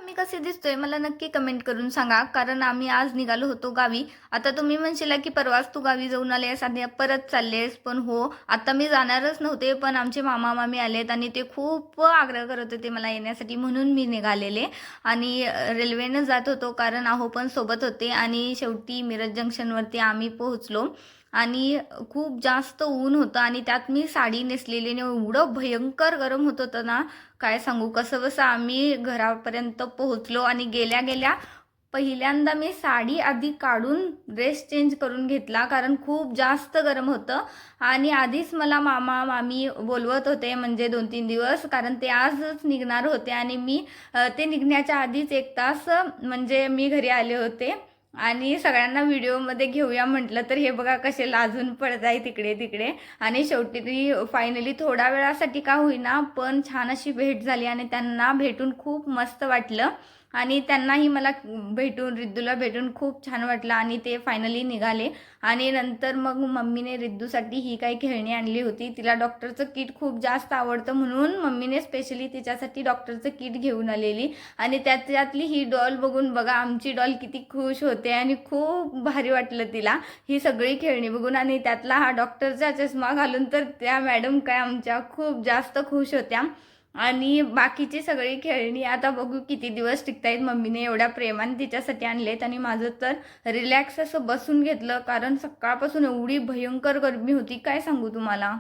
मी कसे दिसतोय मला नक्की कमेंट करून सांगा. कारण आम्ही आज निघालो होतो गावी. आता तुम्ही म्हणशीला की परवाच तू गावी जाऊन आलीस आणि परत चाललीस. पण हो, आता मी जाणारच नव्हते. पण आमचे मामा-मामी आलेत आणि ते खूप आग्रह करत होते मला येण्यासाठी म्हणून मी निघालेले. आणि रेल्वेनं जात होतो कारण अहो पण सोबत होते आणि शेवटी मिरज जंक्शनवरती आम्ही पोहोचलो. आणि खूप जास्त ऊन होतं आणि त्यात मी साडी नेसलेली आणि एवढं भयंकर गरम होत होतं ना, काय सांगू. कसंबसं आम्ही घरापर्यंत पोहोचलो आणि गेल्या गेल्या पहिल्यांदा मी साडी आधी काढून ड्रेस चेंज करून घेतला कारण खूप जास्त गरम होतं. आणि आधीच मला मामा मामी बोलवत होते म्हणजे 2-3 दिवस, कारण ते आजच निघणार होते आणि मी ते निघण्याच्या आधीच 1 तास म्हणजे मी घरी आले होते. आणि सगळ्यांना व्हिडिओमध्ये घेऊया म्हटलं तर हे बघा कसे लाजून पडत आहे तिकडे तिकडे. आणि शेवटी ती फायनली थोड्या वेळासाठी का होईना पण छान अशी भेट झाली आणि त्यांना भेटून खूप मस्त वाटलं. आणि त्यांनाही मला भेटून रिद्दूला भेटून खूप छान वाटलं आणि ते फायनली निघाले. आणि नंतर मग मम्मीने रिद्दूसाठी ही काही खेळणी आणली होती. तिला डॉक्टरचं किट खूप जास्त आवडतं म्हणून मम्मीने स्पेशली तिच्यासाठी डॉक्टरचं किट घेऊन आलेली. आणि त्यातली ही डॉल बघून बघा आमची डॉल किती खुश होते आणि खूप भारी वाटलं तिला ही सगळी खेळणी बघून. आणि त्यातला हा डॉक्टरचा चष्मा घालून तर त्या मॅडम काय आमच्या खूप जास्त खुश होत्या. आणि बाकीची सगळी खेळणी आता बघू किती दिवस टिकतायत. मम्मीने एवढ्या प्रेमाने तिच्यासाठी आणलेत आणि माझं तर रिलॅक्स असं बसून घेतलं कारण सकाळपासून एवढी भयंकर गरमी होती काय सांगू तुम्हाला.